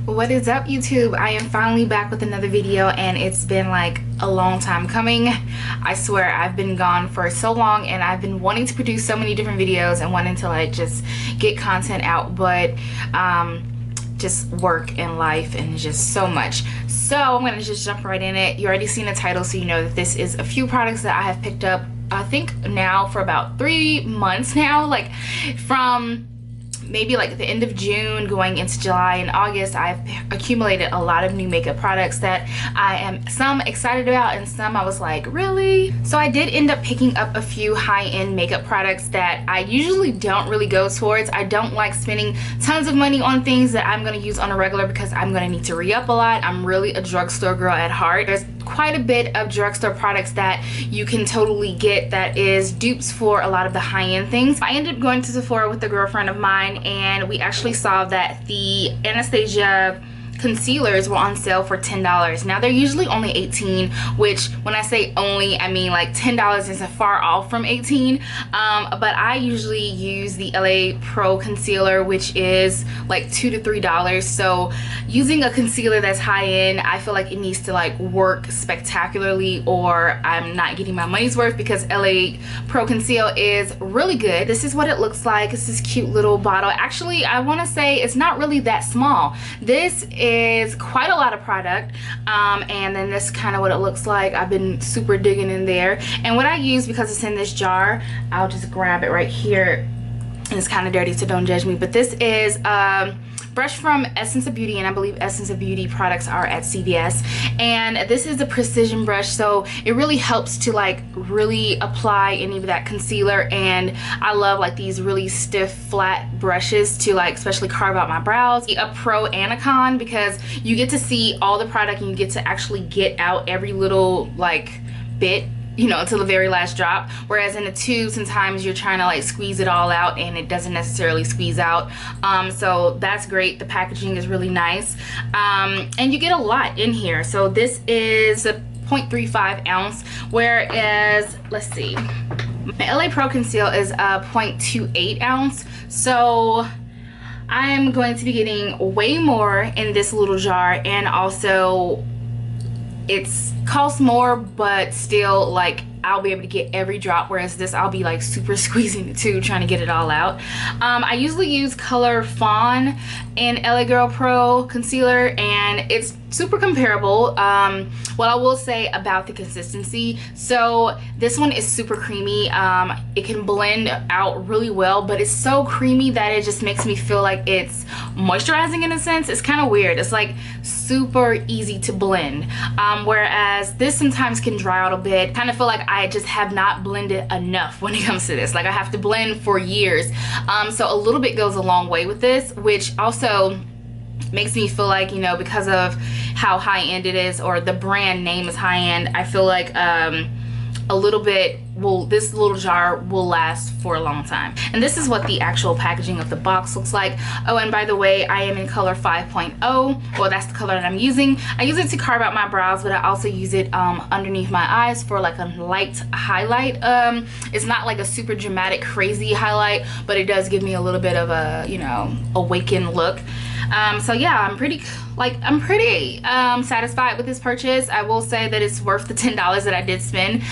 What is up, YouTube? I am finally back with another video, and it's been like a long time coming. I swear I've been gone for so long, and I've been wanting to produce so many different videos and wanting to like just get content out, but just work and life and just so much. So I'm gonna just jump right in it. You already seen the title, so you know that this is a few products that I have picked up, I think now for about 3 months now, like from maybe like the end of June going into July and August. I've accumulated a lot of new makeup products that I am some excited about and some I was like, really? So I did end up picking up a few high-end makeup products that I usually don't really go towards. I don't like spending tons of money on things that I'm going to use on a regular because I'm going to need to re-up a lot. I'm really a drugstore girl at heart. There's quite a bit of drugstore products that you can totally get that is dupes for a lot of the high-end things. I ended up going to Sephora with a girlfriend of mine, and we actually saw that the Anastasia concealers were on sale for $10. Now they're usually only $18, which when I say only, I mean like $10 isn't far off from $18. But I usually use the LA Pro Concealer, which is like $2 to $3. So using a concealer that's high-end, I feel like it needs to like work spectacularly, or I'm not getting my money's worth, because LA Pro Conceal is really good. This is what it looks like. It's this cute little bottle. Actually, I want to say it's not really that small. This is quite a lot of product, and then this kind of what it looks like. I've been super digging in there, and what I use, because it's in this jar, I'll just grab it right here, and it's kind of dirty, so don't judge me, but this is brush from Essence of Beauty, and I believe Essence of Beauty products are at CVS, and this is a precision brush, so it really helps to like really apply any of that concealer. And I love like these really stiff flat brushes to like especially carve out my brows. A Pro and a Con, because you get to see all the product and you get to actually get out every little like bit, you know, until the very last drop, whereas in a tube sometimes you're trying to like squeeze it all out and it doesn't necessarily squeeze out. So that's great. The packaging is really nice, and you get a lot in here. So this is a 0.35 ounce, whereas let's see, my LA Pro Conceal is a 0.28 ounce. So I am going to be getting way more in this little jar, and also it's costs more, but still like I'll be able to get every drop, whereas this I'll be like super squeezing the tube trying to get it all out. I usually use color Fawn in LA Girl Pro Concealer, and it's super comparable. What I will say about the consistency, so this one is super creamy. It can blend out really well, but it's so creamy that it just makes me feel like it's moisturizing in a sense. It's kind of weird. It's like super easy to blend, whereas this sometimes can dry out a bit. Kind of feel like I just have not blended enough when it comes to this. Like I have to blend for years. So a little bit goes a long way with this, which also makes me feel like, you know, because of how high-end it is, or the brand name is high-end, I feel like a little bit this little jar will last for a long time. And this is what the actual packaging of the box looks like. Oh, and by the way, I am in color 5.0. Well, that's the color that I'm using. I use it to carve out my brows, but I also use it underneath my eyes for like a light highlight. It's not like a super dramatic crazy highlight, but it does give me a little bit of a, you know, awakened look. So yeah, I'm pretty satisfied with this purchase. I will say that it's worth the $10 that I did spend.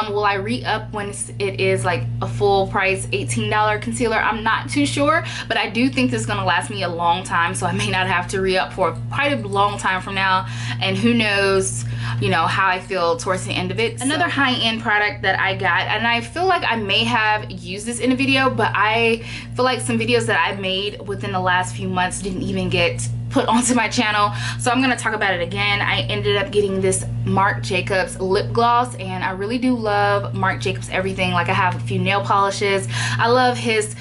Will I re-up when it is like a full price $18 concealer? I'm not too sure, but I do think this is going to last me a long time, so I may not have to re-up for quite a long time from now, and who knows, you know, how I feel towards the end of it. Another high-end product that I got, and I feel like I may have used this in a video, but I feel like some videos that I've made within the last few months didn't even get put onto my channel, so I'm gonna talk about it again. I ended up getting this Marc Jacobs lip gloss, and I really do love Marc Jacobs everything. Like I have a few nail polishes. I love his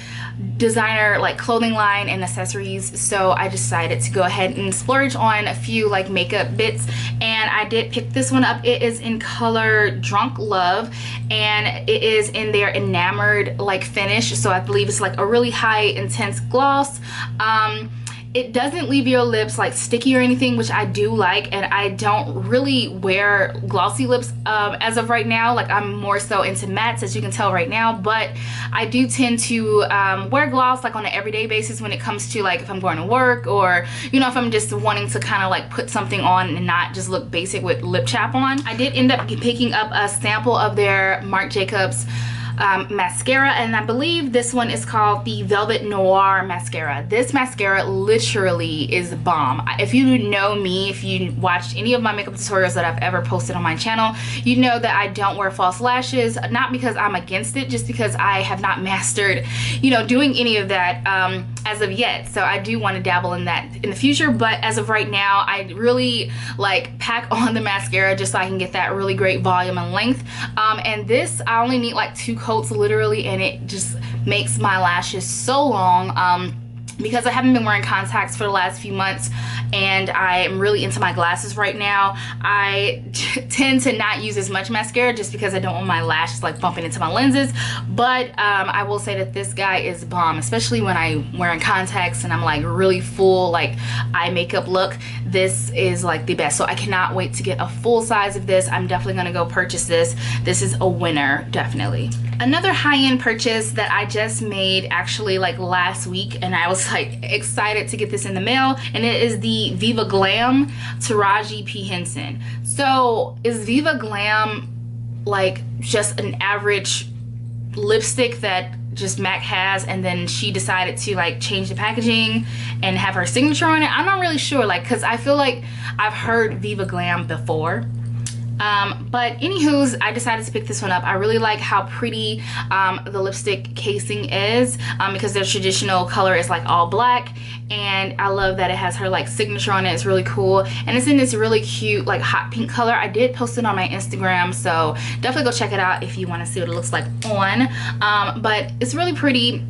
designer like clothing line and accessories, so I decided to go ahead and splurge on a few like makeup bits, and I did pick this one up. It is in color Drunk Love, and it is in their enamored like finish, so I believe it's like a really high intense gloss. It doesn't leave your lips like sticky or anything, which I do like, and I don't really wear glossy lips as of right now. Like, I'm more so into mattes, as you can tell right now, but I do tend to wear gloss like on an everyday basis when it comes to like if I'm going to work, or you know, if I'm just wanting to kind of like put something on and not just look basic with lip chap on. I did end up picking up a sample of their Marc Jacobs mascara, and I believe this one is called the Velvet Noir mascara. This mascara literally is bomb. If you know me, if you watched any of my makeup tutorials that I've ever posted on my channel, you know that I don't wear false lashes, not because I'm against it, just because I have not mastered, you know, doing any of that as of yet. So I do want to dabble in that in the future, but as of right now, I really like pack on the mascara just so I can get that really great volume and length. And this, I only need like 2 coats literally, and it just makes my lashes so long. Because I haven't been wearing contacts for the last few months and I am really into my glasses right now, I tend to not use as much mascara just because I don't want my lashes like bumping into my lenses. But I will say that this guy is bomb, especially when I'm wearing contacts and I'm like really full like eye makeup look. This is like the best. So I cannot wait to get a full size of this. I'm definitely gonna go purchase this. This is a winner, definitely. Another high-end purchase that I just made actually like last week, and I was like excited to get this in the mail, and it is the Viva Glam Taraji P. Henson. So is Viva Glam like just an average lipstick that just MAC has, and then she decided to like change the packaging and have her signature on it? I'm not really sure, like, because I feel like I've heard Viva Glam before. But anywho's, I decided to pick this one up. I really like how pretty the lipstick casing is, because their traditional color is like all black, and I love that it has her like signature on it. It's really cool, and it's in this really cute like hot pink color. I did post it on my Instagram, so definitely go check it out if you want to see what it looks like on. But it's really pretty.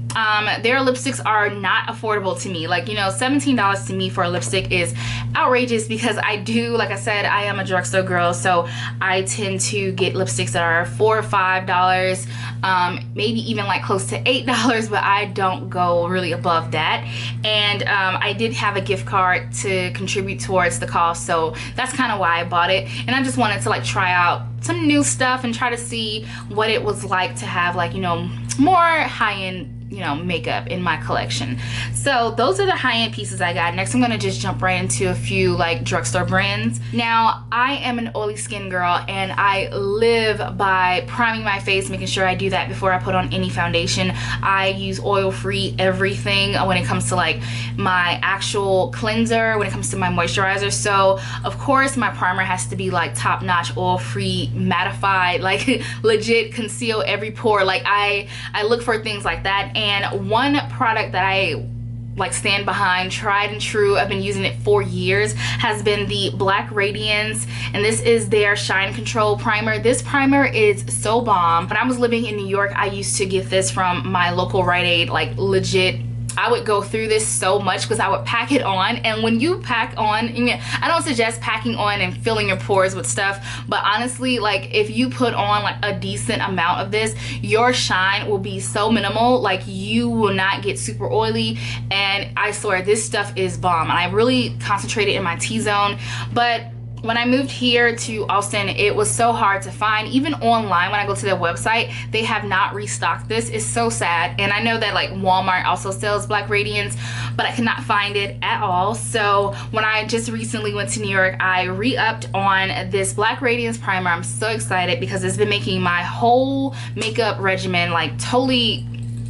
Their lipsticks are not affordable to me. Like, you know, $17 to me for a lipstick is outrageous, because I do, like I said, I am a drugstore girl, so I tend to get lipsticks that are $4 or $5, maybe even like close to $8, but I don't go really above that. And I did have a gift card to contribute towards the cost, so that's kind of why I bought it. And I just wanted to like try out some new stuff and try to see what it was like to have like, you know, more high-end, you know, makeup in my collection. So those are the high-end pieces I got. Next I'm gonna just jump right into a few like drugstore brands. Now, I am an oily skin girl, and I live by priming my face, making sure I do that before I put on any foundation. I use oil-free everything when it comes to like my actual cleanser, when it comes to my moisturizer. So of course my primer has to be like top-notch, oil-free, mattified, like legit conceal every pore. Like I look for things like that. And one product that I like stand behind, tried and true, I've been using it for years, has been the Black Radiance, and this is their Shine Control Primer. This primer is so bomb. When I was living in New York, I used to get this from my local Rite Aid, like legit. I would go through this so much because I would pack it on, and when you pack on, I mean, I don't suggest packing on and filling your pores with stuff, but honestly, like if you put on like a decent amount of this, your shine will be so minimal, like you will not get super oily. And I swear this stuff is bomb, and I really concentrated in my T-zone. But when I moved here to Austin, it was so hard to find. Even online, when I go to their website, they have not restocked this. It's so sad. And I know that like Walmart also sells Black Radiance, but I cannot find it at all. So when I just recently went to New York, I re-upped on this Black Radiance primer. I'm so excited because it's been making my whole makeup regimen like totally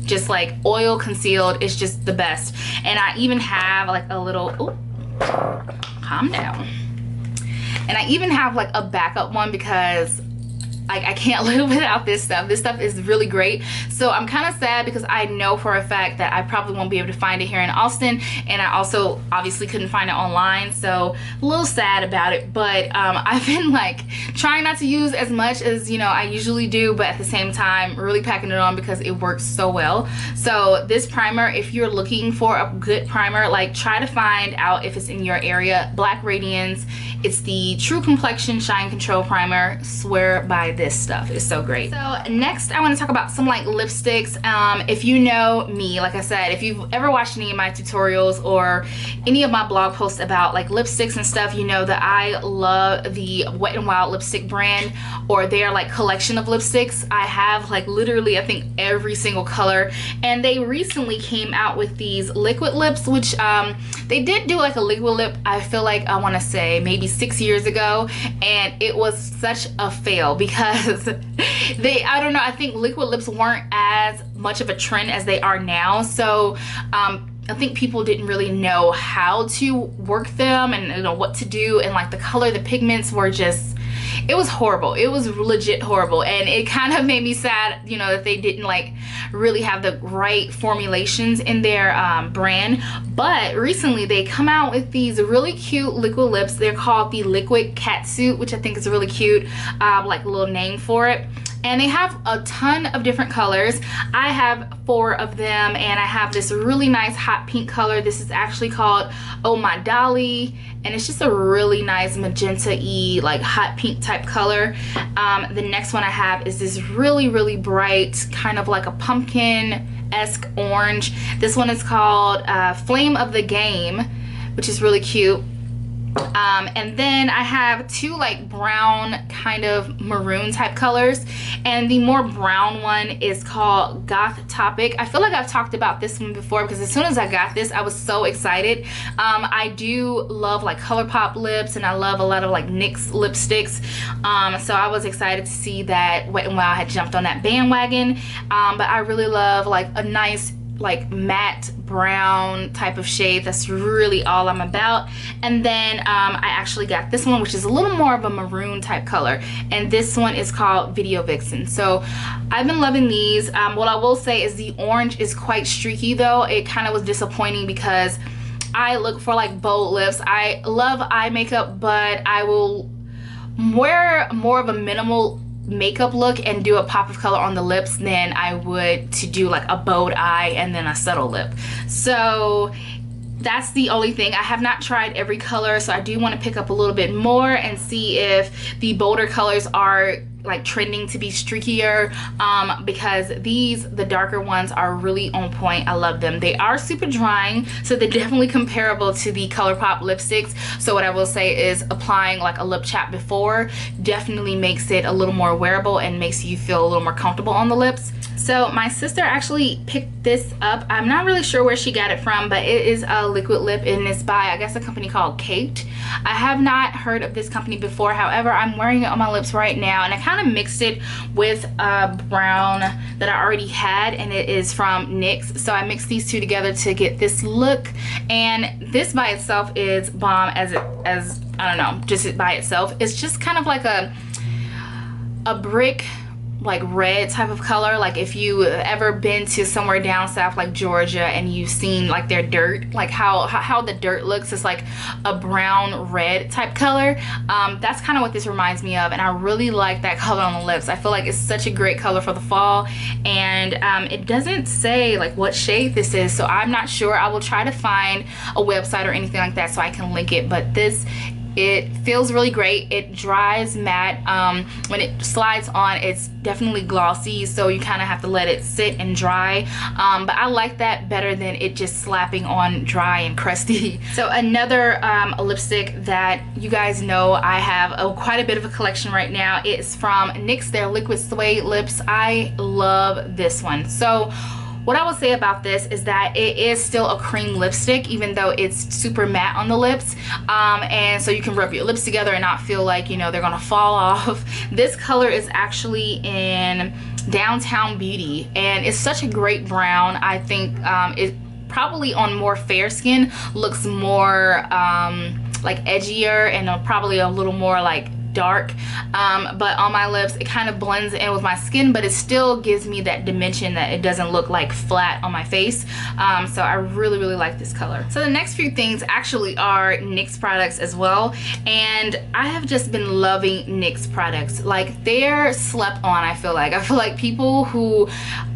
just like oil concealed. It's just the best. And I even have like a little, ooh, calm down. And I even have like a backup one because I can't live without this stuff. This stuff is really great. So I'm kind of sad because I know for a fact that I probably won't be able to find it here in Austin. And I also obviously couldn't find it online. So a little sad about it. But I've been like trying not to use as much as, you know, I usually do. But at the same time, really packing it on because it works so well. So this primer, if you're looking for a good primer, like try to find out if it's in your area. Black Radiance. It's the True Complexion Shine Control Primer. Swear by this stuff is so great. So next I want to talk about some like lipsticks. If you know me, like I said, if you've ever watched any of my tutorials or any of my blog posts about like lipsticks and stuff, you know that I love the Wet n Wild lipstick brand, or their like collection of lipsticks. I have like literally I think every single color, and they recently came out with these liquid lips, which they did do like a liquid lip, I feel like I want to say maybe 6 years ago, and it was such a fail because I don't know, I think liquid lips weren't as much of a trend as they are now. So I think people didn't really know how to work them and you know what to do, and like the color, the pigments were just, it was horrible. It was legit horrible, and it kind of made me sad, you know, that they didn't like really have the right formulations in their brand. But recently they come out with these really cute liquid lips. They're called the Liquid Catsuit, which I think is really cute, like a little name for it. And they have a ton of different colors. I have 4 of them, and I have this really nice hot pink color. This is actually called Oh My Dolly, and it's just a really nice magenta-y like hot pink type color. The next one I have is this really bright kind of like a pumpkin-esque orange. This one is called Flame of the Game, which is really cute. And then I have 2 like brown kind of maroon type colors, and the more brown one is called Goth Topic. I feel like I've talked about this one before because as soon as I got this I was so excited. I do love like ColourPop lips, and I love a lot of like NYX lipsticks, so I was excited to see that Wet n Wild had jumped on that bandwagon. But I really love like a nice like matte brown type of shade. That's really all I'm about. And then I actually got this one, which is a little more of a maroon type color, and this one is called Video Vixen. So I've been loving these. What I will say is the orange is quite streaky though. It kind of was disappointing because I look for like bold lips. I love eye makeup, but I will wear more of a minimal makeup look and do a pop of color on the lips than I would to do like a bold eye and then a subtle lip. So that's the only thing. I have not tried every color, so I do want to pick up a little bit more and see if the bolder colors are like trending to be streakier, because the darker ones are really on point. I love them. They are super drying, so they're definitely comparable to the ColourPop lipsticks. So what I will say is applying like a lip chap before definitely makes it a little more wearable and makes you feel a little more comfortable on the lips. So my sister actually picked this up. I'm not really sure where she got it from, but it is a liquid lip, and it's by I guess a company called Caked. I have not heard of this company before. However, I'm wearing it on my lips right now, and I kind of mixed it with a brown that I already had, and it is from NYX. So I mixed these 2 together to get this look, and this by itself is bomb as I don't know, just by itself. It's just kind of like a brick like red type of color. Like if you ever been to somewhere down south like Georgia and you've seen like their dirt, like how the dirt looks, it's like a brown red type color. That's kind of what this reminds me of, and I really like that color on the lips. I feel like it's such a great color for the fall, and it doesn't say like what shade this is, so I'm not sure. I will try to find a website or anything like that so I can link it, but it feels really great. It dries matte. When it slides on, it's definitely glossy, so you kind of have to let it sit and dry. But I like that better than it just slapping on dry and crusty. So another lipstick that you guys know I have quite a bit of a collection right now. It's from NYX, their Liquid Suede Lips. I love this one. So what I will say about this is that it is still a cream lipstick, even though it's super matte on the lips, and so you can rub your lips together and not feel like, you know, they're gonna fall off. This color is actually in Downtown Beauty, and it's such a great brown. I think it probably on more fair skin looks more like edgier and probably a little more like dark, but on my lips it kind of blends in with my skin, but it still gives me that dimension that it doesn't look like flat on my face. So I really like this color. So the next few things actually are NYX products as well, and I have just been loving NYX products. Like they're slept on. I feel like people who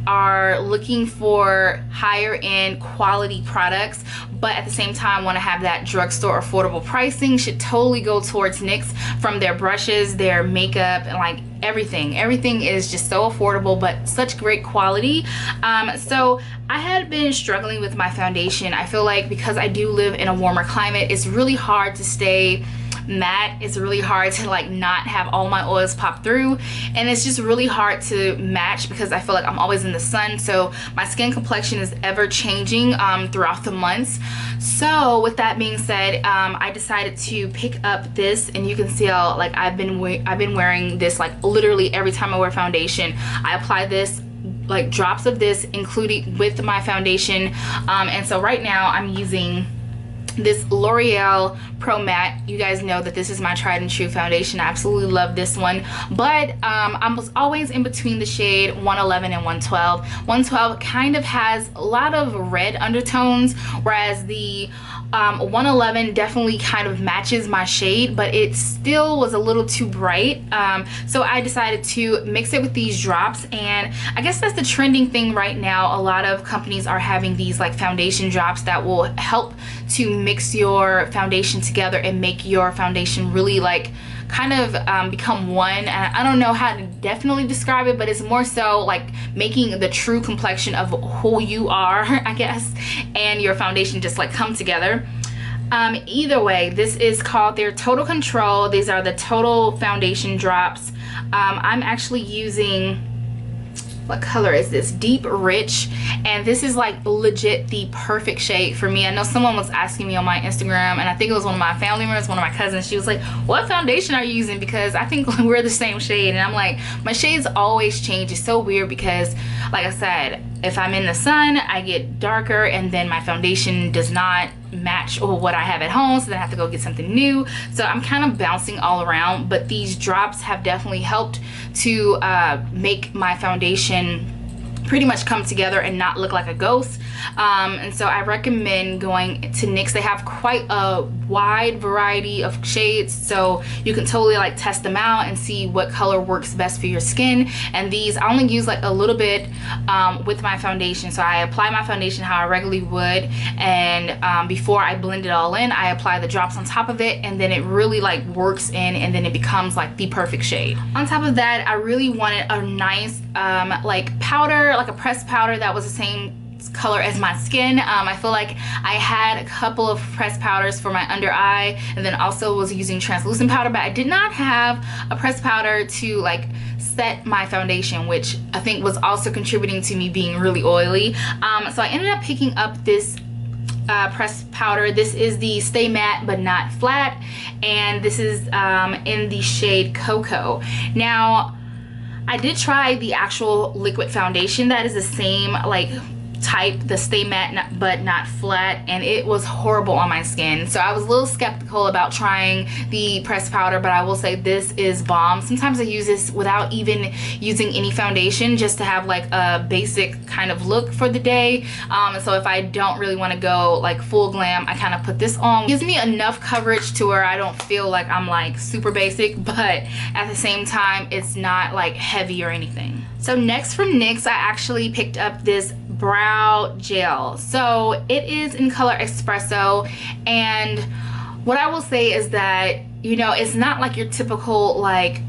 are looking for higher end quality products, but at the same time want to have that drugstore affordable pricing, should totally go towards NYX. From their brushes, their makeup, and like everything is just so affordable but such great quality. So I had been struggling with my foundation. I feel like because I do live in a warmer climate, it's really hard to stay matte. It's really hard to like not have all my oils pop through, and it's just really hard to match because I feel like I'm always in the sun, so my skin complexion is ever changing throughout the months. So with that being said, I decided to pick up this, and you can see how like I've been wearing this like literally every time I wear foundation. I apply this, like drops of this including with my foundation, and so right now I'm using this L'Oreal Pro Matte. You guys know that this is my tried and true foundation. I absolutely love this one, but I was always in between the shade 111 and 112. 112 kind of has a lot of red undertones, whereas the 111 definitely kind of matches my shade, but it still was a little too bright. So I decided to mix it with these drops, and I guess that's the trending thing right now. A lot of companies are having these like foundation drops that will help to mix your foundation together and make your foundation really like kind of become one. And I don't know how to definitely describe it, but it's more so like making the true complexion of who you are, I guess, and your foundation just like come together. Either way, this is called their Total Control. These are the Total Foundation Drops. I'm actually using, what color is this? Deep Rich, and this is like legit the perfect shade for me. I know someone was asking me on my Instagram, and I think it was one of my family members, one of my cousins. She was like, what foundation are you using? Because I think we're the same shade. And I'm like, my shades always change. It's so weird because like I said, if I'm in the sun I get darker, and then my foundation does not match what I have at home, so then I have to go get something new. So I'm kind of bouncing all around, but these drops have definitely helped to make my foundation pretty much come together and not look like a ghost. And so I recommend going to NYX. They have quite a wide variety of shades, so you can totally like test them out and see what color works best for your skin. And these I only use like a little bit with my foundation. So I apply my foundation how I regularly would, and before I blend it all in, I apply the drops on top of it, and then it really like works in, and then it becomes like the perfect shade. On top of that, I really wanted a nice like powder, like a pressed powder that was the same color as my skin. I feel like I had a couple of pressed powders for my under eye, and then also was using translucent powder, but I did not have a pressed powder to like set my foundation, which I think was also contributing to me being really oily. So I ended up picking up this pressed powder. This is the Stay Matte But Not Flat, and this is in the shade Cocoa. Now I did try the actual liquid foundation that is the same like type, the Stay Matte But Not Flat, and it was horrible on my skin. So I was a little skeptical about trying the pressed powder, but I will say this is bomb. Sometimes I use this without even using any foundation, just to have like a basic kind of look for the day. So if I don't really want to go like full glam, I kind of put this on. It gives me enough coverage to where I don't feel like I'm like super basic, but at the same time it's not like heavy or anything. So next from NYX, I actually picked up this brow gel. So it is in color Espresso, and what I will say is that, you know, it's not like your typical like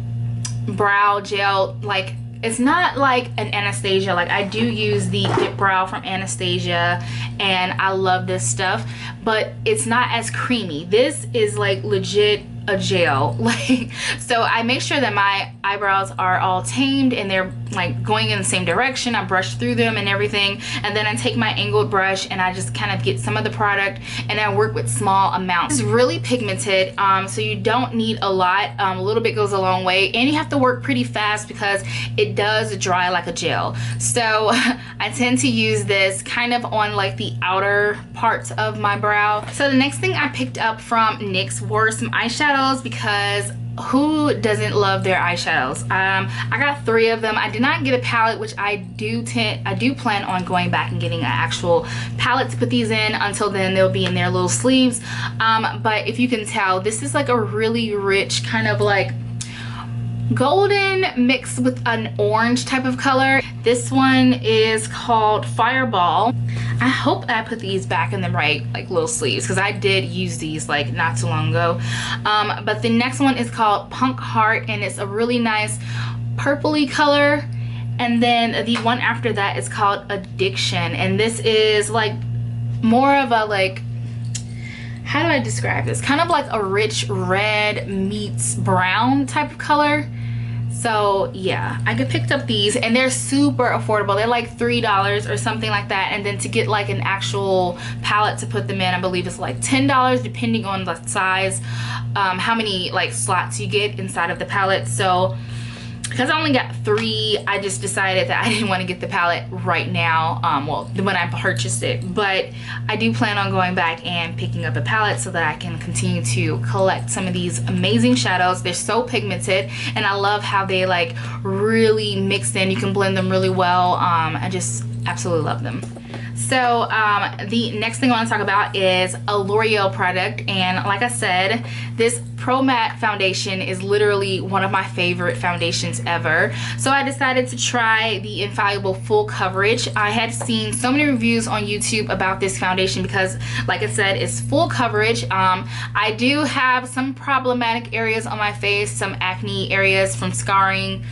brow gel. Like it's not like an Anastasia. Like I do use the Dip Brow from Anastasia, and I love this stuff, but it's not as creamy. This is like legit a gel. Like, so I make sure that my eyebrows are all tamed and they're like going in the same direction. I brush through them and everything, and then I take my angled brush and I just kind of get some of the product and I work with small amounts. It's really pigmented, so you don't need a lot. A little bit goes a long way, and you have to work pretty fast because it does dry like a gel. So I tend to use this kind of on like the outer parts of my brow. So the next thing I picked up from NYX were some eyeshadows, because who doesn't love their eyeshadows? I got 3 of them. I did not get a palette, which I do plan on going back and getting an actual palette to put these in. Until then, they'll be in their little sleeves. But if you can tell, this is like a really rich kind of like golden mixed with an orange type of color. This one is called Fireball. I hope I put these back in the right like little sleeves, because I did use these like not too long ago. But the next one is called Punk Heart, and it's a really nice purpley color. And then the one after that is called Addiction, and this is like more of a like, how do I describe this? Kind of like a rich red meets brown type of color. So yeah, I picked up these, and they're super affordable. They're like $3 or something like that. And then to get like an actual palette to put them in, I believe it's like $10 depending on the size, how many like slots you get inside of the palette. So because I only got 3, I just decided that I didn't want to get the palette right now, well, when I purchased it. But I do plan on going back and picking up a palette so that I can continue to collect some of these amazing shadows. They're so pigmented, and I love how they like really mix in. You can blend them really well. I just absolutely love them. So the next thing I want to talk about is a L'Oreal product, and like I said, this Pro Matte foundation is literally one of my favorite foundations ever. So I decided to try the Infallible Full Coverage. I had seen so many reviews on YouTube about this foundation because, like I said, it's full coverage. I do have some problematic areas on my face, some acne areas from scarring,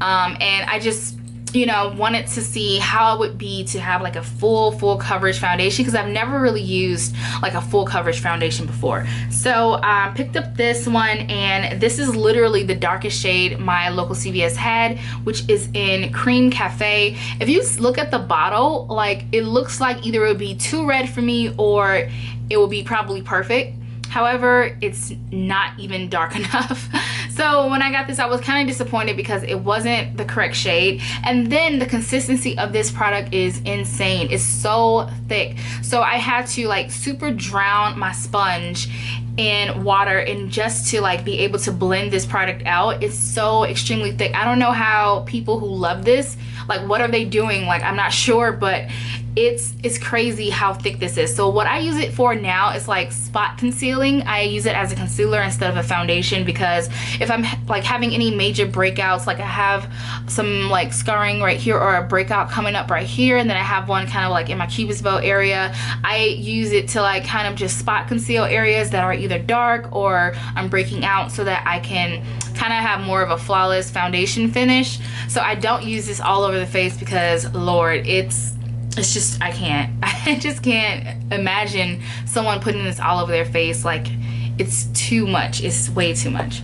and I just, you know, wanted to see how it would be to have like a full coverage foundation, because I've never really used like a full coverage foundation before. So I picked up this one, and this is literally the darkest shade my local CVS had, which is in Cream Cafe. If you look at the bottle, like it looks like either it would be too red for me or it will be probably perfect. However, it's not even dark enough. So when I got this, I was kind of disappointed because it wasn't the correct shade. And then the consistency of this product is insane. It's so thick. So I had to like super drown my sponge in water, and just to like be able to blend this product out. It's so extremely thick. I don't know how people who love this, like what are they doing? Like I'm not sure, but it's crazy how thick this is. So what I use it for now is like spot concealing. I use it as a concealer instead of a foundation, because if I'm like having any major breakouts, like I have some like scarring right here or a breakout coming up right here, and then I have one kind of like in my cupid's bow area, I use it to like kind of just spot conceal areas that are either dark or I'm breaking out, so that I can kind of have more of a flawless foundation finish. So I don't use this all over the face because Lord, it's just, I just can't imagine someone putting this all over their face. Like it's too much. It's way too much.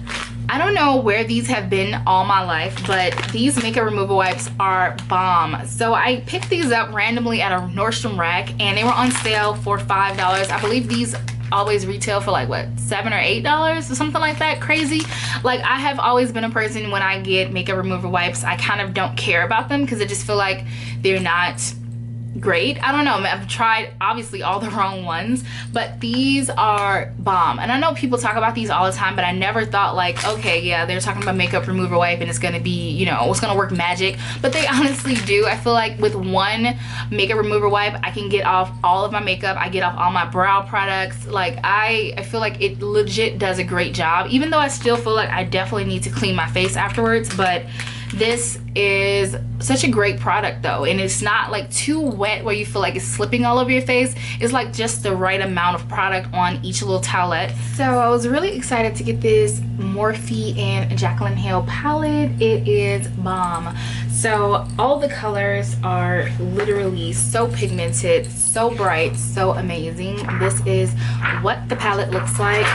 I don't know where these have been all my life, but these makeup removal wipes are bomb. So I picked these up randomly at a Nordstrom rack, and they were on sale for $5. I believe these always retail for like what, $7 or $8 or something like that. Crazy. Like I have always been a person, when I get makeup remover wipes, I kind of don't care about them because I just feel like they're not great. I don't know, I've tried obviously all the wrong ones, but these are bomb. And I know people talk about these all the time, but I never thought like, okay, yeah, they're talking about makeup remover wipe and it's gonna be, you know, it's gonna work magic. But they honestly do. I feel like with one makeup remover wipe, I can get off all of my makeup. I get off all my brow products. Like I feel like it legit does a great job, even though I still feel like I definitely need to clean my face afterwards. But this is such a great product though, and it's not like too wet where you feel like it's slipping all over your face. It's like just the right amount of product on each little towelette. So I was really excited to get this Morphe and Jaclyn Hill palette. It is bomb. So all the colors are literally so pigmented, so bright, so amazing. This is what the palette looks like.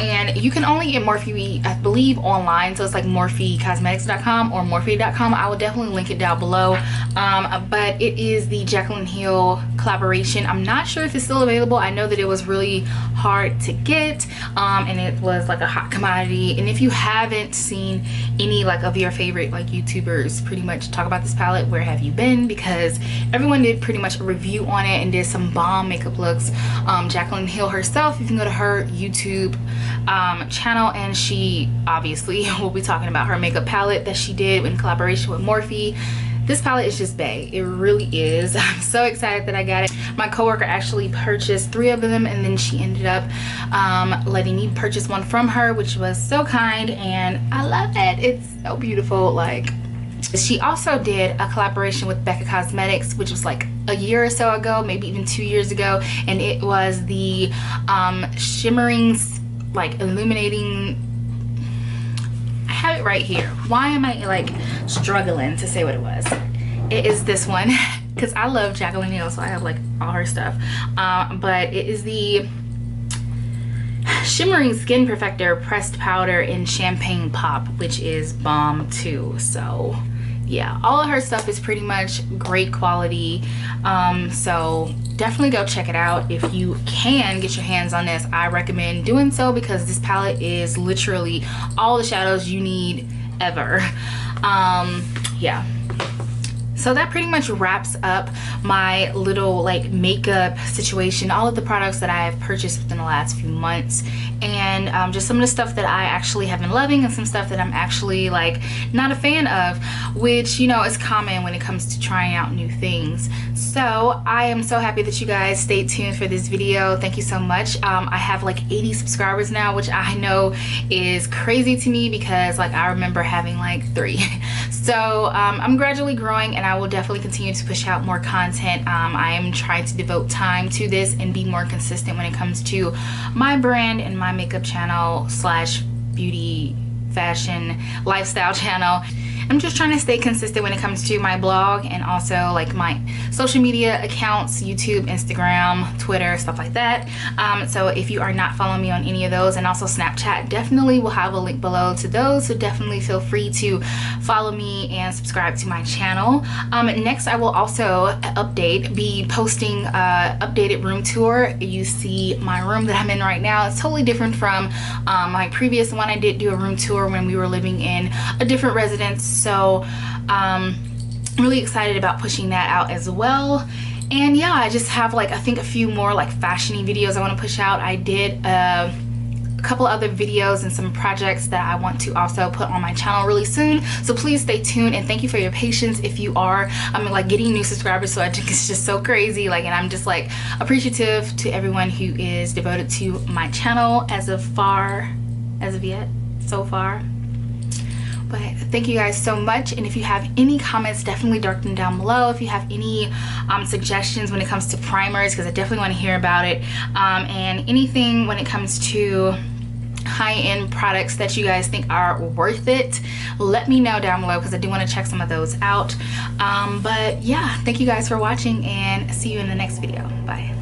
And you can only get Morphe, I believe, online. So it's like morphecosmetics.com or morphe.com. I will definitely link it down below. But it is the Jaclyn Hill collaboration. I'm not sure if it's still available. I know that it was really hard to get, and it was like a hot commodity. And if you haven't seen any like of your favorite like YouTubers pretty much talk about this palette, where have you been? Because everyone did pretty much a review on it and did some bomb makeup looks. Jaclyn Hill herself, you can go to her YouTube channel, and she obviously will be talking about her makeup palette that she did in collaboration with Morphe. This palette is just bae. It really is. I'm so excited that I got it. My coworker actually purchased 3 of them, and then she ended up letting me purchase one from her, which was so kind, and I love it. It's so beautiful. Like, She also did a collaboration with Becca Cosmetics, which was like a year or so ago, maybe even 2 years ago, and it was the shimmering, like illuminating, I have it right here. Why am I like struggling to say what it was? It is this one, because I love Jacqueline Hill, so I have like all her stuff, but it is the Shimmering Skin Perfector Pressed Powder in Champagne Pop, which is bomb too. So yeah, all of her stuff is pretty much great quality, so definitely go check it out. If you can get your hands on this, I recommend doing so, because this palette is literally all the shadows you need ever. Yeah, so that pretty much wraps up my little like makeup situation, all of the products that I have purchased within the last few months, and just some of the stuff that I actually have been loving, and some stuff that I'm actually like not a fan of, which, you know, is common when it comes to trying out new things. So I am so happy that you guys stayed tuned for this video. Thank you so much. I have like 80 subscribers now, which I know is crazy to me, because like I remember having like 3. So I'm gradually growing, and I will definitely continue to push out more content. I am trying to devote time to this and be more consistent when it comes to my brand and my makeup channel slash beauty, fashion, lifestyle channel. I'm just trying to stay consistent when it comes to my blog, and also like my social media accounts, YouTube, Instagram, Twitter, stuff like that. So if you are not following me on any of those, and also Snapchat, definitely will have a link below to those, so definitely feel free to follow me and subscribe to my channel. Next, I will also be posting updated room tour. You see my room that I'm in right now. It's totally different from my previous one. I did do a room tour when we were living in a different residence, so I'm really excited about pushing that out as well. And yeah, I just have like, I think a few more like fashiony videos I want to push out. I did a couple other videos and some projects that I want to also put on my channel really soon, so please stay tuned, and thank you for your patience. If you are, like getting new subscribers, so I think it's just so crazy, like, and I'm just like appreciative to everyone who is devoted to my channel so far. But thank you guys so much, and if you have any comments, definitely drop them down below. If you have any suggestions when it comes to primers, because I definitely want to hear about it, and anything when it comes to high-end products that you guys think are worth it, let me know down below, because I do want to check some of those out. But yeah, thank you guys for watching, and see you in the next video. Bye.